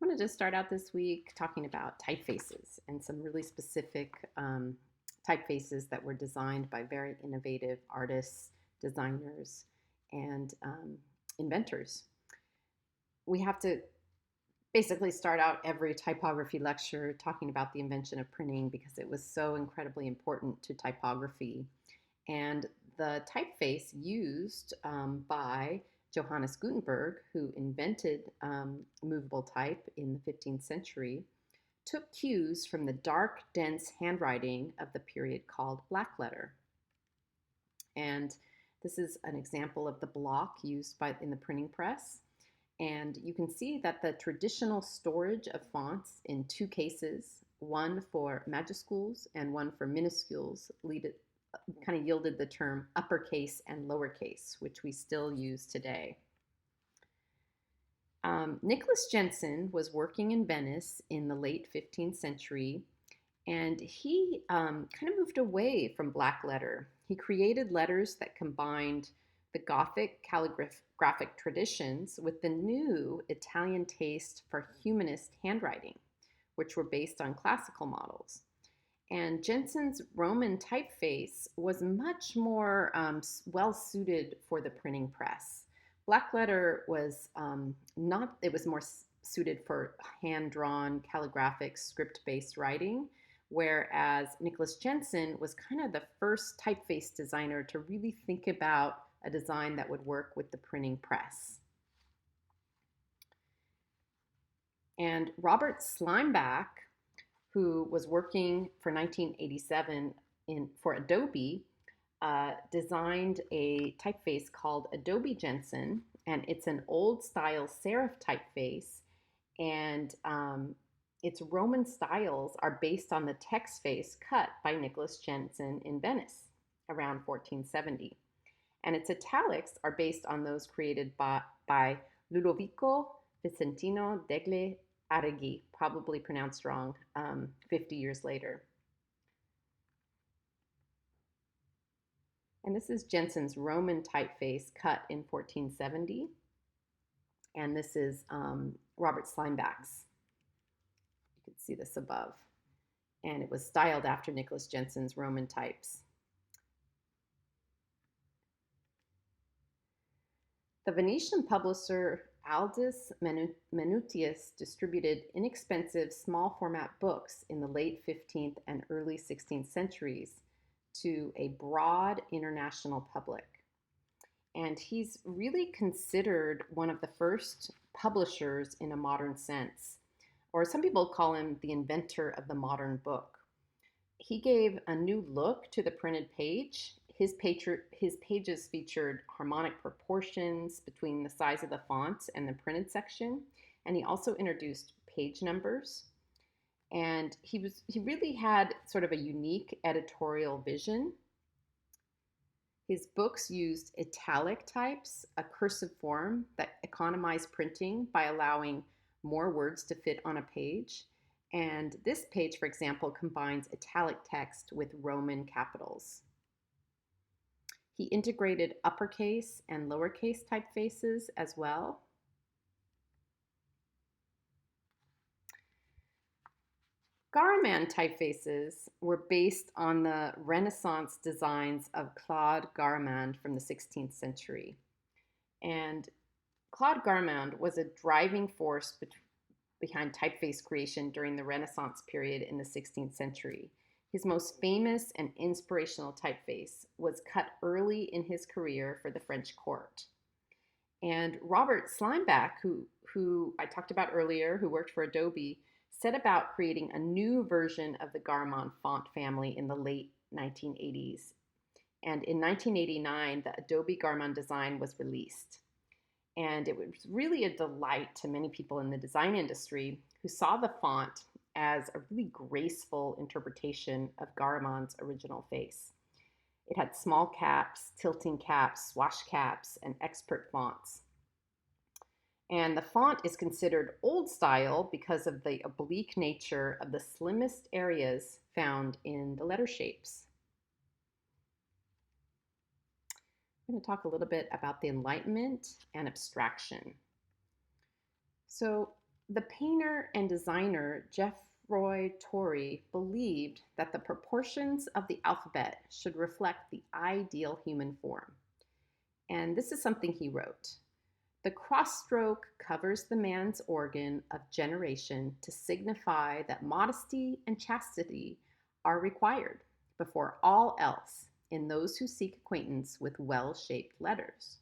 I wanted to start out this week talking about typefaces and some really specific typefaces that were designed by very innovative artists, designers, and inventors. We have to basically start out every typography lecture talking about the invention of printing because it was so incredibly important to typography. And the typeface used by Johannes Gutenberg, who invented movable type in the 15th century, took cues from the dark, dense handwriting of the period called blackletter. And this is an example of the block used in the printing press. And you can see that the traditional storage of fonts in two cases, one for majuscules and one for minuscules, kind of yielded the term uppercase and lowercase, which we still use today. Nicholas Jensen was working in Venice in the late 15th century, and he kind of moved away from black letter. He created letters that combined the Gothic calligraphic traditions with the new Italian taste for humanist handwriting, which were based on classical models. And Jensen's Roman typeface was much more well suited for the printing press. Blackletter was not, it was more suited for hand-drawn calligraphic script-based writing, whereas Nicholas Jensen was kind of the first typeface designer to really think about a design that would work with the printing press. And Robert Slimbach, who was working for 1987 for Adobe, designed a typeface called Adobe Jensen, and it's an old style serif typeface, and its Roman styles are based on the text face cut by Nicholas Jensen in Venice around 1470. And its italics are based on those created by Ludovico Vicentino degli Arrighi, probably pronounced wrong, 50 years later. And this is Jensen's Roman typeface cut in 1470. And this is Robert Slimbach's. You can see this above. And it was styled after Nicholas Jensen's Roman types. The Venetian publisher Aldus Manutius distributed inexpensive small format books in the late 15th and early 16th centuries to a broad international public. And he's really considered one of the first publishers in a modern sense, or some people call him the inventor of the modern book. He gave a new look to the printed page. His pages featured harmonic proportions between the size of the font and the printed section, and he also introduced page numbers. And he really had sort of a unique editorial vision. His books used italic types, a cursive form that economized printing by allowing more words to fit on a page. And this page, for example, combines italic text with Roman capitals. He integrated uppercase and lowercase typefaces as well. Garamond typefaces were based on the Renaissance designs of Claude Garamond from the 16th century. And Claude Garamond was a driving force behind typeface creation during the Renaissance period in the 16th century. His most famous and inspirational typeface was cut early in his career for the French court. And Robert Slimbach, who I talked about earlier, who worked for Adobe, set about creating a new version of the Garamond font family in the late 1980s. And in 1989, the Adobe Garamond design was released. And it was really a delight to many people in the design industry who saw the font as a really graceful interpretation of Garamond's original face. It had small caps, tilting caps, swash caps, and expert fonts. And the font is considered old style because of the oblique nature of the slimmest areas found in the letter shapes. I'm going to talk a little bit about the Enlightenment and abstraction. So The painter and designer Geoffroy Tory believed that the proportions of the alphabet should reflect the ideal human form. And this is something he wrote. The cross stroke covers the man's organ of generation to signify that modesty and chastity are required before all else in those who seek acquaintance with well shaped letters.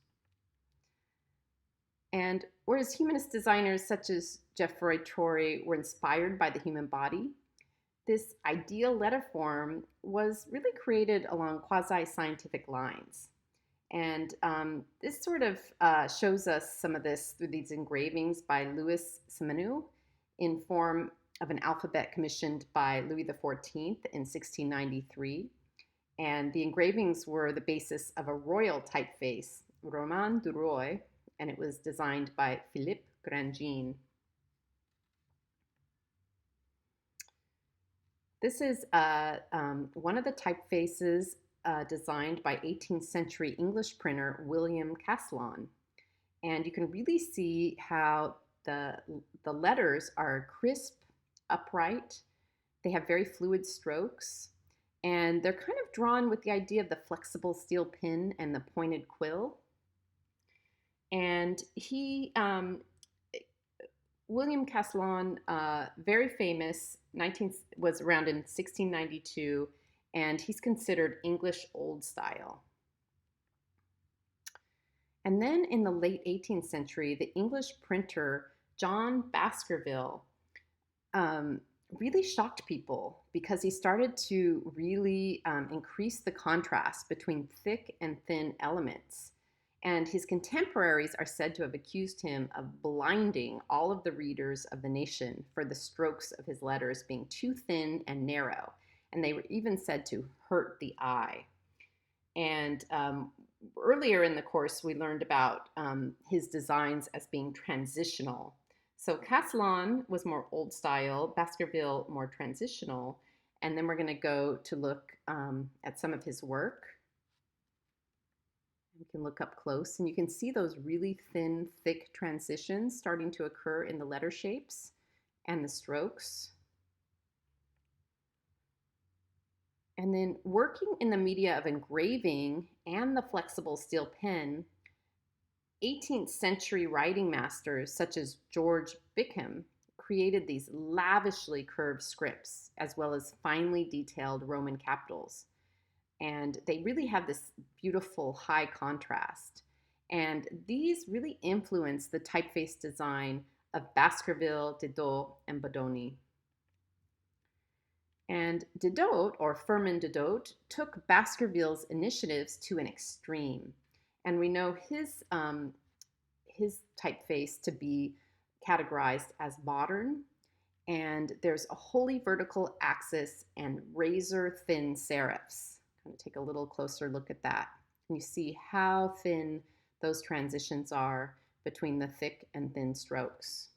And whereas humanist designers such as Geoffroy Tory were inspired by the human body, this ideal letter form was really created along quasi scientific lines. And this sort of shows us some of this through these engravings by Louis Simenou in form of an alphabet commissioned by Louis XIV in 1693. And the engravings were the basis of a royal typeface, Roman du Roi, and it was designed by Philippe Grandjean. This is one of the typefaces designed by 18th century English printer William Caslon. And you can really see how the letters are crisp, upright, they have very fluid strokes, and they're kind of drawn with the idea of the flexible steel pen and the pointed quill. And William Caslon, very famous, was around in 1692, and he's considered English Old Style. And then in the late 18th century, the English printer John Baskerville really shocked people because he started to really increase the contrast between thick and thin elements. And his contemporaries are said to have accused him of blinding all of the readers of the nation for the strokes of his letters being too thin and narrow. And they were even said to hurt the eye. And earlier in the course, we learned about his designs as being transitional. So Caslon was more old style, Baskerville more transitional. And then we're going to go to look at some of his work. You can look up close and you can see those really thin, thick transitions starting to occur in the letter shapes and the strokes. And then working in the media of engraving and the flexible steel pen, 18th century writing masters such as George Bickham created these lavishly curved scripts as well as finely detailed Roman capitals. And they really have this beautiful high contrast. And these really influence the typeface design of Baskerville, Didot, and Bodoni. And Didot, or Firmin Didot, took Baskerville's initiatives to an extreme. And we know his typeface to be categorized as modern. And there's a wholly vertical axis and razor thin serifs. I'm going to take a little closer look at that. And you see how thin those transitions are between the thick and thin strokes.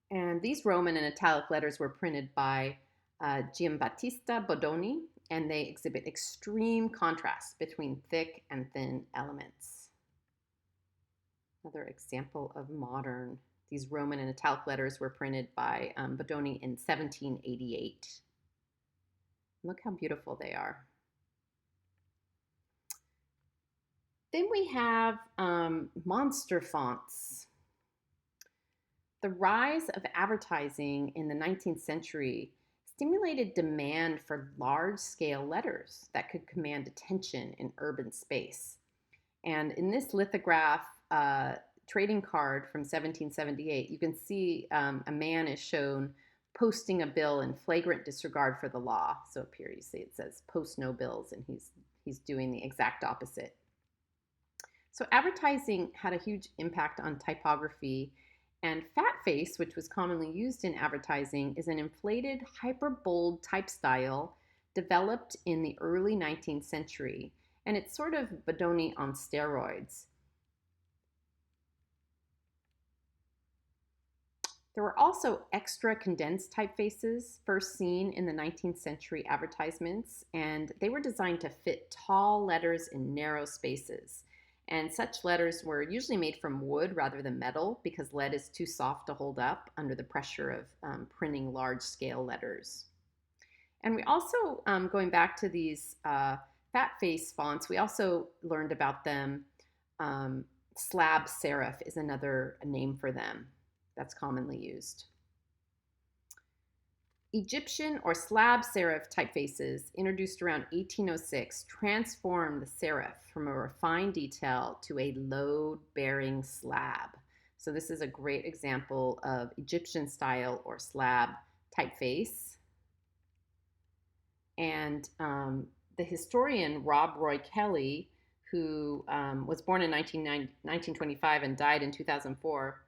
And these Roman and italic letters were printed by Giambattista Bodoni, and they exhibit extreme contrast between thick and thin elements. Another example of modern. These Roman and italic letters were printed by Bodoni in 1788. Look how beautiful they are. Then we have monster fonts. The rise of advertising in the 19th century stimulated demand for large-scale letters that could command attention in urban space. And in this lithograph trading card from 1778, you can see a man is shown posting a bill in flagrant disregard for the law. So up here you see it says post no bills, and he's doing the exact opposite. So advertising had a huge impact on typography, and fat face, which was commonly used in advertising, is an inflated hyperbold type style developed in the early 19th century, and it's sort of Bodoni on steroids. There were also extra condensed typefaces first seen in the 19th century advertisements, and they were designed to fit tall letters in narrow spaces. And such letters were usually made from wood rather than metal because lead is too soft to hold up under the pressure of printing large scale letters. And we also, going back to these fat face fonts, we also learned about them. Um, Slab serif is another name for them that's commonly used. Egyptian or slab serif typefaces, introduced around 1806, transformed the serif from a refined detail to a load-bearing slab. So this is a great example of Egyptian style or slab typeface. And the historian Rob Roy Kelly, who was born in 1925 and died in 2004,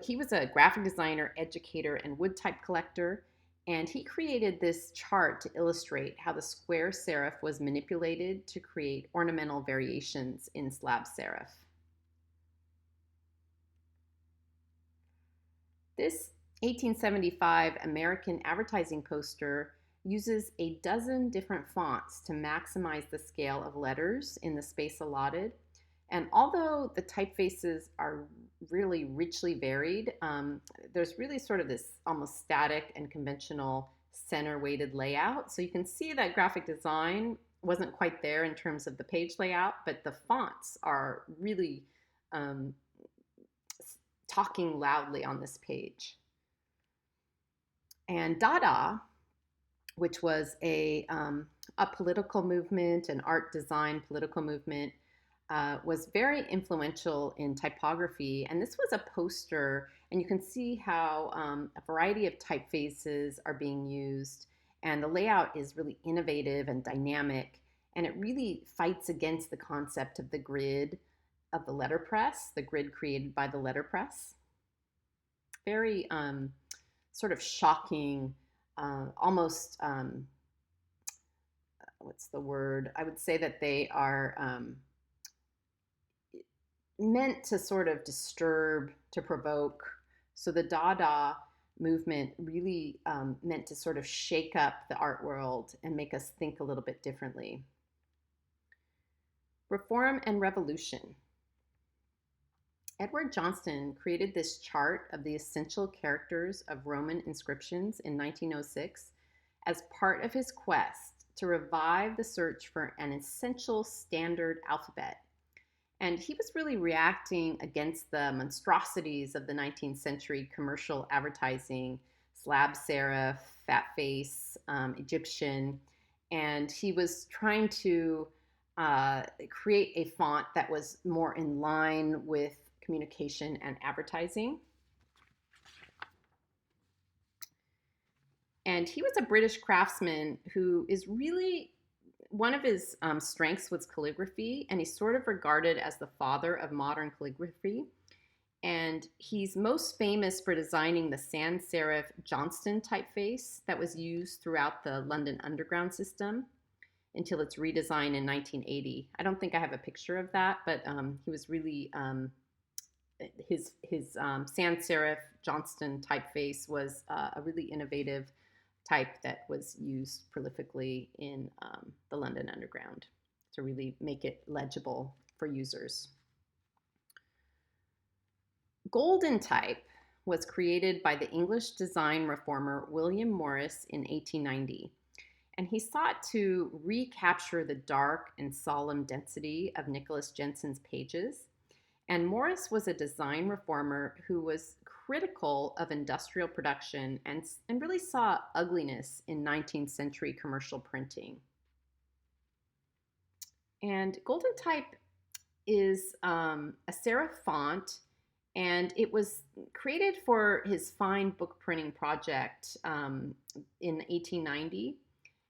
he was a graphic designer, educator, and wood type collector. And he created this chart to illustrate how the square serif was manipulated to create ornamental variations in slab serif. This 1875 American advertising poster uses a dozen different fonts to maximize the scale of letters in the space allotted. And although the typefaces are really richly varied, there's really sort of this almost static and conventional center-weighted layout. So you can see that graphic design wasn't quite there in terms of the page layout, but the fonts are really talking loudly on this page. And Dada, which was a political movement, an art design political movement, was very influential in typography. And this was a poster, and you can see how a variety of typefaces are being used. And the layout is really innovative and dynamic, and it really fights against the concept of the grid of the letterpress, the grid created by the letterpress. Very sort of shocking, almost, what's the word? I would say that they are meant to sort of disturb, to provoke. So the Dada movement really meant to sort of shake up the art world and make us think a little bit differently. Reform and revolution. Edward Johnston created this chart of the essential characters of Roman inscriptions in 1906 as part of his quest to revive the search for an essential standard alphabet. And he was really reacting against the monstrosities of the 19th century commercial advertising, slab serif, fat face, Egyptian. And he was trying to create a font that was more in line with communication and advertising. And he was a British craftsman who is really, one of his strengths was calligraphy, and he's sort of regarded as the father of modern calligraphy. And he's most famous for designing the sans serif Johnston typeface that was used throughout the London Underground system until its redesign in 1980. I don't think I have a picture of that, but he was really, his sans serif Johnston typeface was a really innovative type that was used prolifically in the London Underground to really make it legible for users. Golden type was created by the English design reformer William Morris in 1890, and he sought to recapture the dark and solemn density of Nicholas Jensen's pages. And Morris was a design reformer who was critical of industrial production and really saw ugliness in 19th century commercial printing. And Golden type is a serif font, and it was created for his fine book printing project in 1890.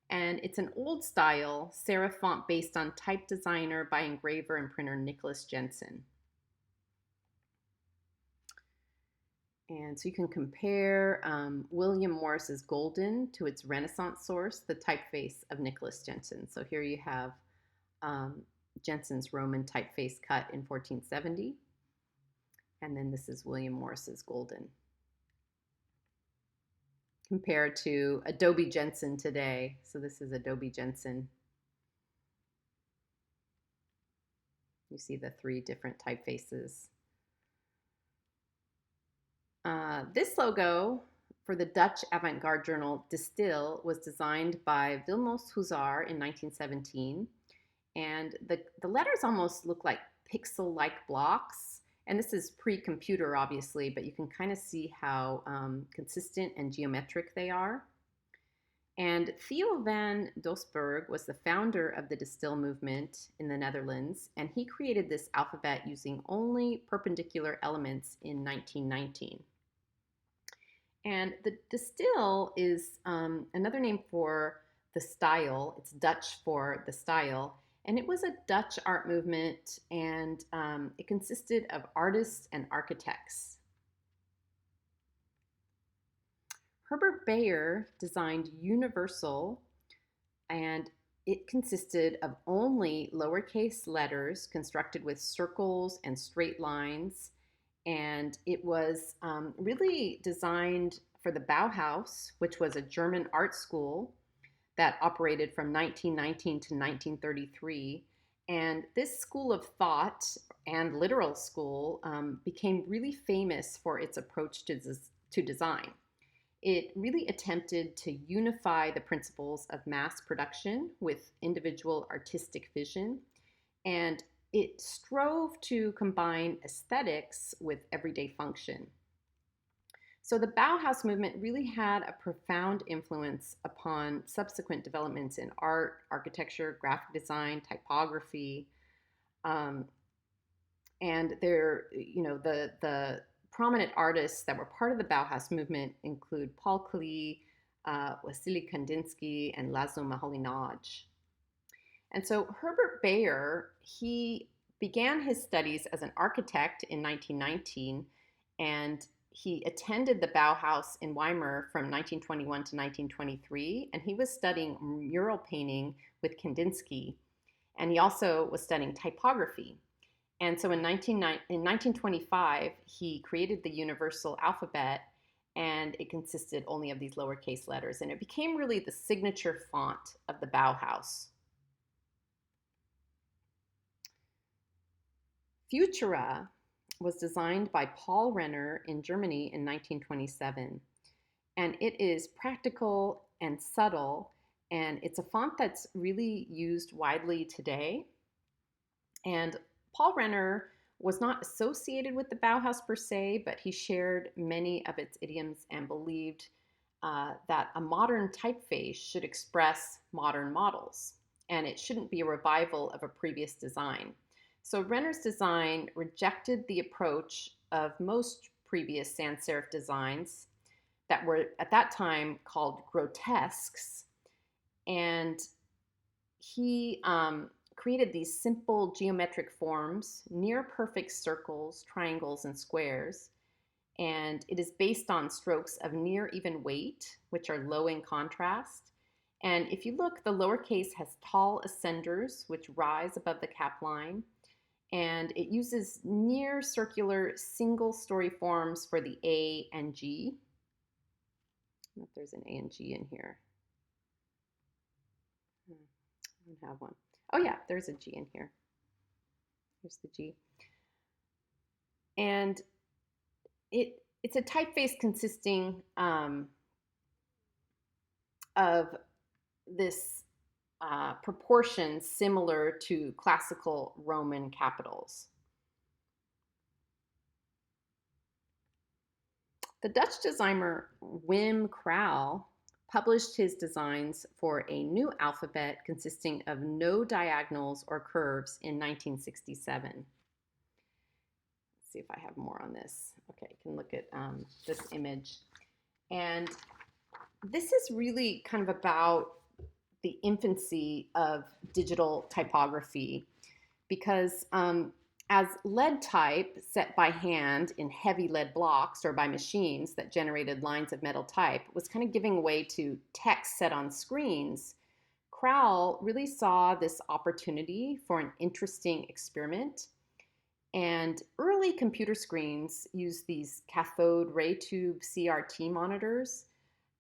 And it's an old style serif font based on type designer by engraver and printer Nicholas Jensen. And so you can compare William Morris's Golden to its Renaissance source, the typeface of Nicholas Jensen. So here you have Jensen's Roman typeface cut in 1470. And then this is William Morris's Golden, compared to Adobe Jensen today. So this is Adobe Jensen. You see the three different typefaces. This logo for the Dutch avant-garde journal De Stijl was designed by Wilmos Huszar in 1917. And the letters almost look like pixel-like blocks. And this is pre-computer, obviously, but you can kind of see how consistent and geometric they are. And Theo van Doesburg was the founder of the De Stijl movement in the Netherlands, and he created this alphabet using only perpendicular elements in 1919. And the De Stijl is another name for the style. It's Dutch for the style. And it was a Dutch art movement, and it consisted of artists and architects. Herbert Bayer designed Universal, and it consisted of only lowercase letters constructed with circles and straight lines. And it was really designed for the Bauhaus, which was a German art school that operated from 1919 to 1933. And this school of thought and literal school became really famous for its approach to design. It really attempted to unify the principles of mass production with individual artistic vision, and it strove to combine aesthetics with everyday function. So the Bauhaus movement really had a profound influence upon subsequent developments in art, architecture, graphic design, typography, and the prominent artists that were part of the Bauhaus movement include Paul Klee, Wassily Kandinsky, and Laszlo Moholy-Nagy. And so Herbert Bayer, he began his studies as an architect in 1919, and he attended the Bauhaus in Weimar from 1921 to 1923, and he was studying mural painting with Kandinsky, and he also was studying typography. And so in 1925, he created the universal alphabet, and it consisted only of these lowercase letters, and it became really the signature font of the Bauhaus. Futura was designed by Paul Renner in Germany in 1927, and it is practical and subtle, and it's a font that's really used widely today. And Paul Renner was not associated with the Bauhaus per se, but he shared many of its idioms and believed that a modern typeface should express modern models, and it shouldn't be a revival of a previous design. So Renner's design rejected the approach of most previous sans serif designs that were at that time called grotesques, and he created these simple geometric forms, near perfect circles, triangles, and squares. And it is based on strokes of near even weight, which are low in contrast. And if you look, the lowercase has tall ascenders, which rise above the cap line. And it uses near circular single story forms for the A and G. I don't know if there's an A and G in here. I don't have one. Oh yeah, there's a G in here. Here's the G. And it's a typeface consisting of this proportion similar to classical Roman capitals. The Dutch designer Wim Krauw published his designs for a new alphabet consisting of no diagonals or curves in 1967. Let's see if I have more on this. Okay, you can look at this image. And this is really kind of about the infancy of digital typography, because as lead type set by hand in heavy lead blocks or by machines that generated lines of metal type was kind of giving way to text set on screens, Krauw really saw this opportunity for an interesting experiment. And early computer screens used these cathode ray tube CRT monitors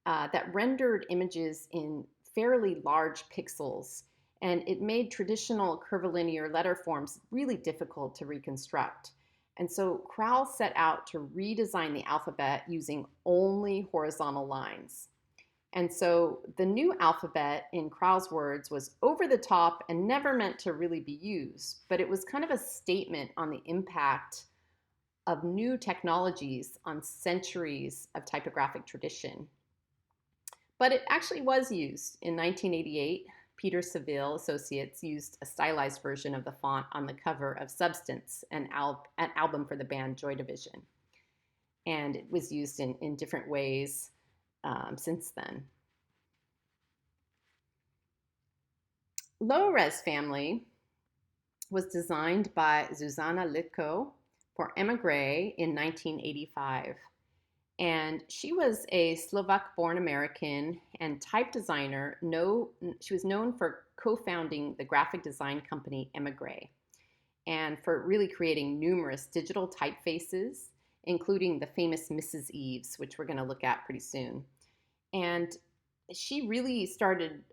that rendered images in fairly large pixels. and it made traditional curvilinear letter forms really difficult to reconstruct. And so Crowell set out to redesign the alphabet using only horizontal lines. And so the new alphabet, in Crowell's words, was over the top and never meant to really be used, but it was kind of a statement on the impact of new technologies on centuries of typographic tradition. But it actually was used. In 1988, Peter Saville Associates used a stylized version of the font on the cover of Substance, an album for the band Joy Division. And it was used in different ways since then. Low-res family was designed by Zuzana Litko for Emigre in 1985. And she was a Slovak-born American and type designer. She was known for co-founding the graphic design company Emigre and for really creating numerous digital typefaces, including the famous Mrs. Eves, which we're going to look at pretty soon. And she really started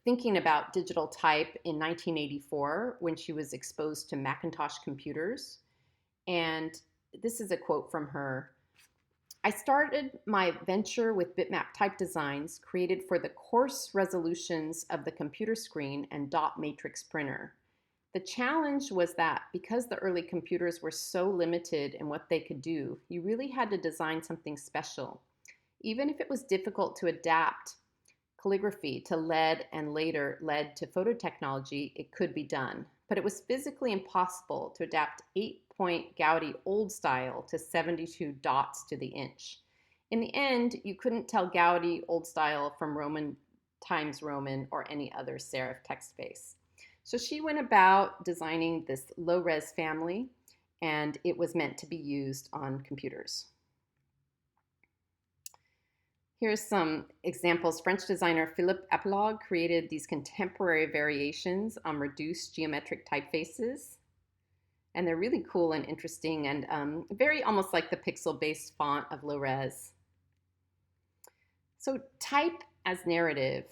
thinking about digital type in 1984 when she was exposed to Macintosh computers. And this is a quote from her. "I started my venture with bitmap type designs created for the coarse resolutions of the computer screen and dot matrix printer. The challenge was that because the early computers were so limited in what they could do, you really had to design something special. Even if it was difficult to adapt calligraphy to lead and later lead to photo technology, it could be done. But it was physically impossible to adapt 8-point Gaudi old style to 72 dots to the inch. In the end, you couldn't tell Gaudi old style from Roman times Roman or any other serif text-face." So she went about designing this low-res family, and it was meant to be used on computers. Here's some examples. French designer Philippe Epilogue created these contemporary variations on reduced geometric typefaces. And they're really cool and interesting and very almost like the pixel-based font of low-res. So type as narrative.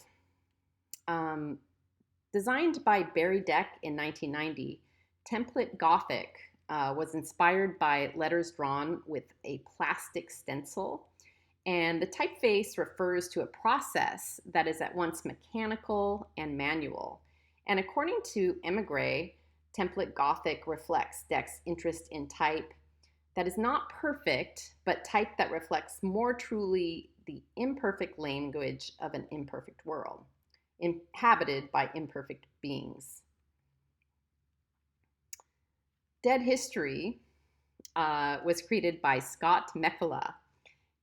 Designed by Barry Deck in 1990, Template Gothic was inspired by letters drawn with a plastic stencil. And the typeface refers to a process that is at once mechanical and manual. And according to Emigre, Template Gothic reflects Deck's interest in type that is not perfect, but type that reflects more truly the imperfect language of an imperfect world, inhabited by imperfect beings. Dead History was created by Scott Meffela.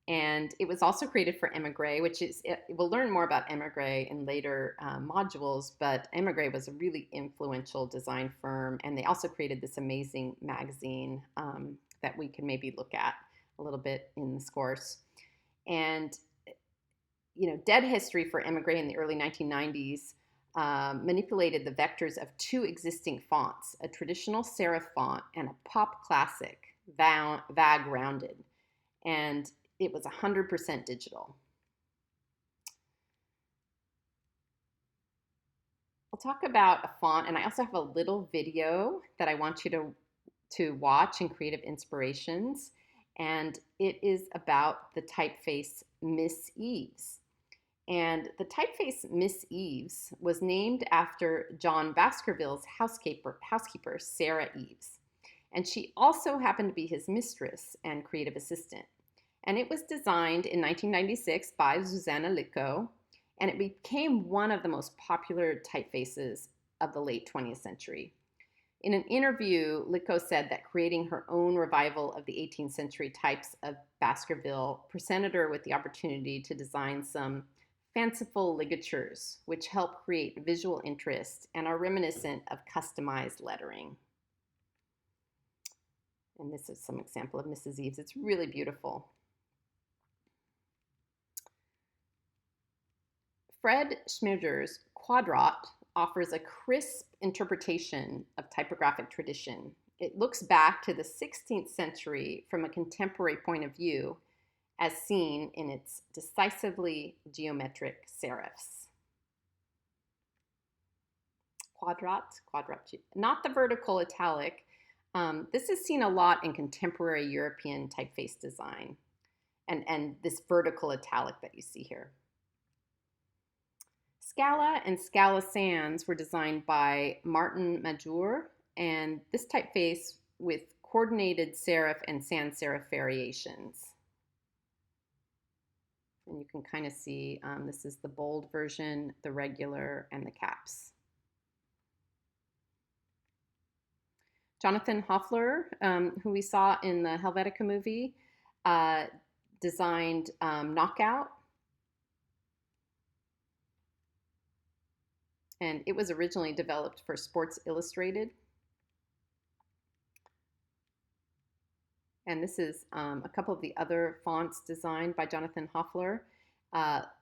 And it was also created for Emigre, we'll learn more about Emigre in later modules, but Emigre was a really influential design firm, and they also created this amazing magazine that we can maybe look at a little bit in this course. And, Dead History for Emigre in the early 1990s manipulated the vectors of two existing fonts, a traditional serif font and a pop classic, VAG rounded. And it was 100% digital. I'll talk about a font, and I also have a little video that I want you to watch in Creative Inspirations, and it is about the typeface Miss Eves. And the typeface Miss Eves was named after John Baskerville's housekeeper, Sarah Eves. And she also happened to be his mistress and creative assistant. And it was designed in 1996 by Zuzana Litko, and it became one of the most popular typefaces of the late 20th century. In an interview, Litko said that creating her own revival of the 18th century types of Baskerville presented her with the opportunity to design some fanciful ligatures, which help create visual interest and are reminiscent of customized lettering. And this is some example of Mrs. Eves. It's really beautiful. Fred Schmieder's Quadrat offers a crisp interpretation of typographic tradition. It looks back to the 16th century from a contemporary point of view, as seen in its decisively geometric serifs. Quadrat, not the vertical italic. This is seen a lot in contemporary European typeface design, and this vertical italic that you see here. Scala and Scala Sans were designed by Martin Major, and this typeface with coordinated serif and sans serif variations. And you can kind of see this is the bold version, the regular, and the caps. Jonathan Hoffler, who we saw in the Helvetica movie, designed Knockout. And it was originally developed for Sports Illustrated. And this is a couple of the other fonts designed by Jonathan Hoffler,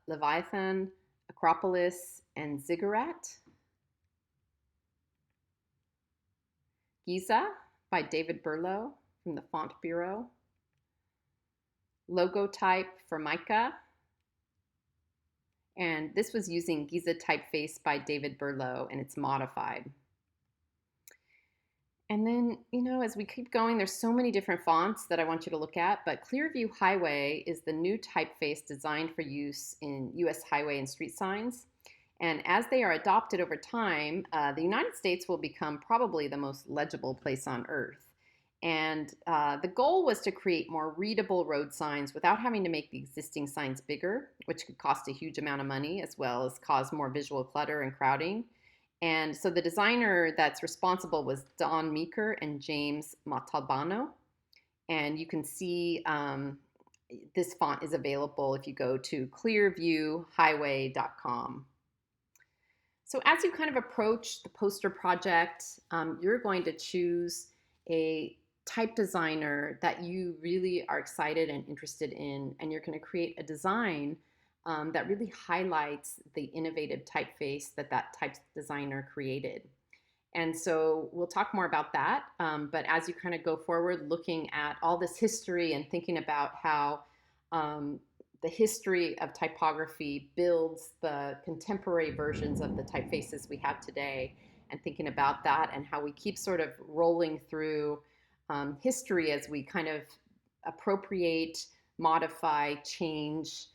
Leviathan, Acropolis, and Ziggurat. Giza by David Berlow from the Font Bureau. Logotype for Mica. And this was using Giza typeface by David Berlow, and it's modified. And then, as we keep going, there's so many different fonts that I want you to look at, but Clearview Highway is the new typeface designed for use in U.S. highway and street signs. And as they are adopted over time, the United States will become probably the most legible place on earth. And the goal was to create more readable road signs without having to make the existing signs bigger, which could cost a huge amount of money, as well as cause more visual clutter and crowding. And so the designer that's responsible was Don Meeker and James Montalbano. And you can see this font is available if you go to clearviewhighway.com. So as you kind of approach the poster project, you're going to choose a type designer that you really are excited and interested in, and you're going to create a design that really highlights the innovative typeface that type designer created. And so we'll talk more about that, but as you kind of go forward looking at all this history and thinking about how the history of typography builds the contemporary versions of the typefaces we have today, and thinking about that and how we keep sort of rolling through history as we kind of appropriate, modify, change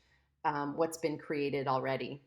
what's been created already.